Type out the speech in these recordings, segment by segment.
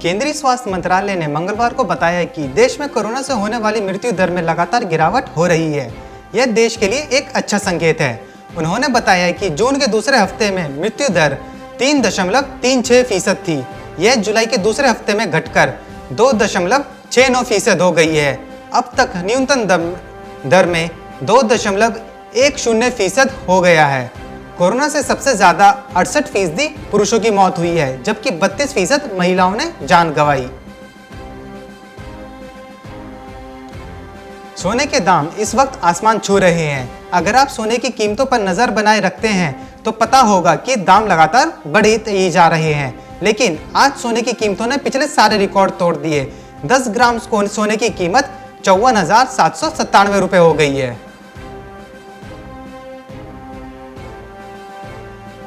केंद्रीय स्वास्थ्य मंत्रालय ने मंगलवार को बताया कि देश में कोरोना से होने वाली मृत्यु दर में लगातार गिरावट हो रही है। यह देश के लिए एक अच्छा संकेत है। उन्होंने बताया कि जून के दूसरे हफ्ते में मृत्यु दर 3.36% थी। यह जुलाई के दूसरे हफ्ते में घटकर 2.69% हो गई है। अब तक न्यूनतम दर में 2.10% हो गया है। कोरोना से सबसे ज्यादा 68% पुरुषों की मौत हुई है, जबकि 32% महिलाओं ने जान गंवाई। सोने के दाम इस वक्त आसमान छू रहे हैं। अगर आप सोने की कीमतों पर नजर बनाए रखते हैं तो पता होगा कि दाम लगातार बढ़ते ही जा रहे हैं। लेकिन आज सोने की कीमतों ने पिछले सारे रिकॉर्ड तोड़ दिए। 10 ग्राम सोने की कीमत 54,797 रुपए हो गई है।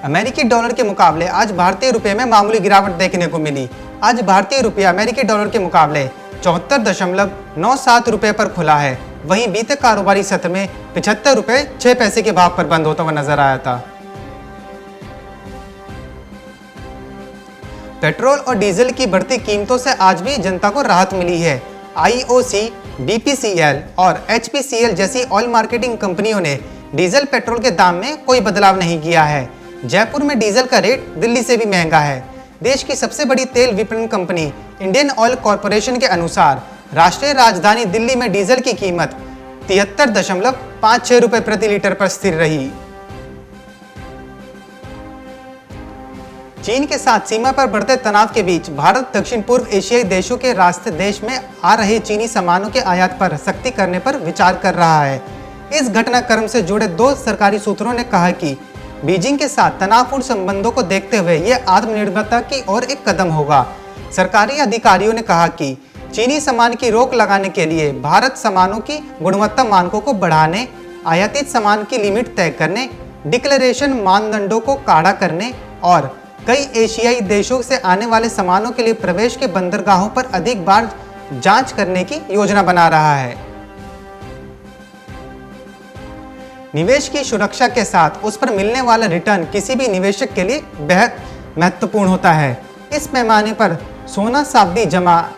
अमेरिकी डॉलर के मुकाबले आज भारतीय रुपये में मामूली गिरावट देखने को मिली। आज भारतीय रुपया अमेरिकी डॉलर के मुकाबले 74.97 रुपये पर खुला है। वहीं बीते कारोबारी सत्र में 75 रुपये 6 पैसे के भाव पर बंद होता हुआ नजर आया था। पेट्रोल और डीजल की बढ़ती कीमतों से आज भी जनता को राहत मिली है। IOC, BPCL और HPCL जैसी ऑयल मार्केटिंग कंपनियों ने डीजल पेट्रोल के दाम में कोई बदलाव नहीं किया है। जयपुर में डीजल का रेट दिल्ली से भी महंगा है। देश की सबसे बड़ी तेल विपणन कंपनी इंडियन ऑयल कॉरपोरेशन के अनुसार राष्ट्रीय राजधानी दिल्ली में डीजल की कीमत 73.56 रुपए प्रति लीटर पर स्थिर रही। चीन के साथ सीमा पर बढ़ते तनाव के बीच भारत दक्षिण पूर्व एशियाई देशों के रास्ते देश में आ रहे चीनी सामानों के आयात पर सख्ती करने पर विचार कर रहा है। इस घटनाक्रम से जुड़े 2 सरकारी सूत्रों ने कहा कि बीजिंग के साथ तनावपूर्ण संबंधों को देखते हुए यह आत्मनिर्भरता की ओर एक कदम होगा। सरकारी अधिकारियों ने कहा कि चीनी सामान की रोक लगाने के लिए भारत सामानों की गुणवत्ता मानकों को बढ़ाने, आयातित सामान की लिमिट तय करने, डिक्लेरेशन मानदंडों को कड़ा करने और कई एशियाई देशों से आने वाले सामानों के लिए प्रवेश के बंदरगाहों पर अधिक बार जांच करने की योजना बना रहा है। निवेश की सुरक्षा के साथ उस पर मिलने वाला रिटर्न किसी भी निवेशक के लिए बेहद महत्वपूर्ण होता है। इस पैमाने पर सोना, सावधि जमा,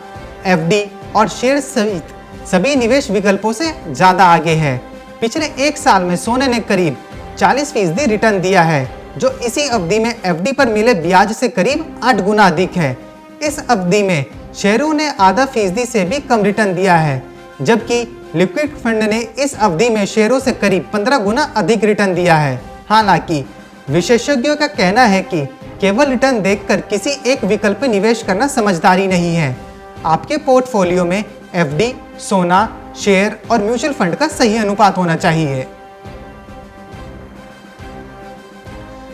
FD और शेयर सहित सभी निवेश विकल्पों से ज्यादा आगे है। पिछले 1 साल में सोने ने करीब 40% रिटर्न दिया है, जो इसी अवधि में FD पर मिले ब्याज से करीब 8 गुना अधिक है। इस अवधि में शेयरों ने आधा फीसदी से भी कम रिटर्न दिया है, जबकि लिक्विड फंड ने इस अवधि में शेयरों से करीब 15 गुना अधिक रिटर्न दिया है। हालांकि विशेषज्ञों का कहना है कि केवल रिटर्न देखकर किसी एक विकल्प में निवेश करना समझदारी नहीं है। आपके पोर्टफोलियो में FD, सोना, शेयर और म्यूचुअल फंड का सही अनुपात होना चाहिए।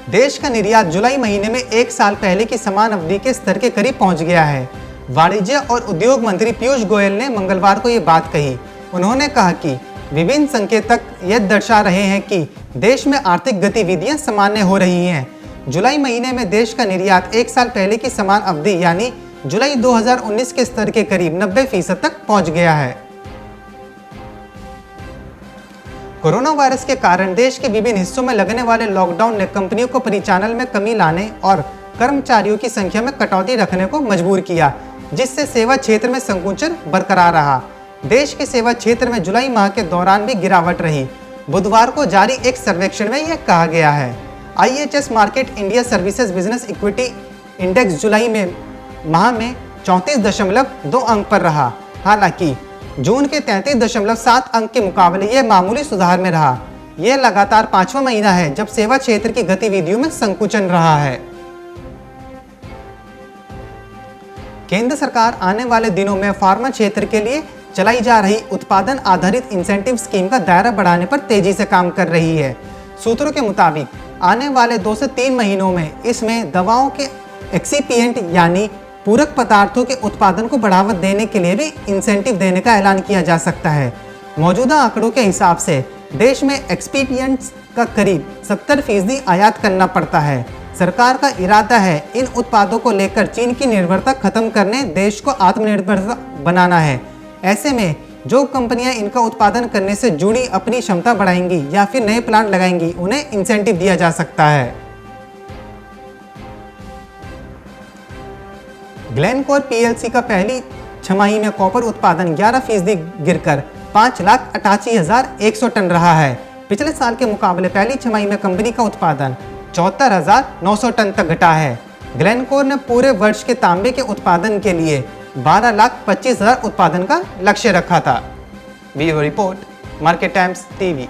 देश का निर्यात जुलाई महीने में 1 साल पहले की समान अवधि के स्तर के करीब पहुंच गया है। वाणिज्य और उद्योग मंत्री पीयूष गोयल ने मंगलवार को ये बात कही। उन्होंने कहा कि विभिन्न संकेतक यह दर्शा रहे हैं कि देश में आर्थिक गतिविधियां सामान्य हो रही हैं। जुलाई महीने में देश का निर्यात 1 साल पहले की समान अवधि यानी जुलाई 2019 के स्तर के करीब 90% तक पहुंच गया है। कोरोना वायरस के कारण देश के विभिन्न हिस्सों में लगने वाले लॉकडाउन ने कंपनियों को परिचालन में कमी लाने और कर्मचारियों की संख्या में कटौती रखने को मजबूर किया, जिससे सेवा क्षेत्र में संकुचन बरकरार रहा। देश के सेवा क्षेत्र में जुलाई माह के दौरान भी गिरावट रही। बुधवार को जारी एक सर्वेक्षण में यह कहा गया है। IHS market India services business equity index जुलाई में माह में 34.2 अंक पर रहा। हालांकि जून के 33.7 अंक के मुकाबले यह मामूली सुधार में रहा। यह लगातार 5वां महीना है जब सेवा क्षेत्र की गतिविधियों में संकुचन रहा है। केंद्र सरकार आने वाले दिनों में फार्मा क्षेत्र के लिए चलाई जा रही उत्पादन आधारित इंसेंटिव स्कीम का दायरा बढ़ाने पर तेजी से काम कर रही है। सूत्रों के मुताबिक आने वाले 2 से 3 महीनों में इसमें दवाओं के एक्सीपिएंट यानी पूरक पदार्थों के उत्पादन को बढ़ावा देने के लिए भी इंसेंटिव देने का ऐलान किया जा सकता है। मौजूदा आंकड़ों के हिसाब से देश में एक्सीपिएंट्स का करीब 70% आयात करना पड़ता है। सरकार का इरादा है इन उत्पादों को लेकर चीन की निर्भरता खत्म करने, देश को आत्मनिर्भर बनाना है। ऐसे में जो कंपनियां इनका उत्पादन करने से जुड़ी अपनी क्षमता बढ़ाएंगी या फिर नए प्लांट लगाएंगी, उन्हें इंसेंटिव दिया जा सकता है। ग्लेनकोर पीएलसी का पहली छमाही में कॉपर उत्पादन 11% गिरकर 5,88,100 टन रहा है। पिछले साल के मुकाबले पहली छमाही में कंपनी का उत्पादन 74,900 टन तक घटा है। ग्लेनकोर ने पूरे वर्ष के तांबे के उत्पादन के लिए 12,25,000 उत्पादन का लक्ष्य रखा था। Bureau report, market times TV.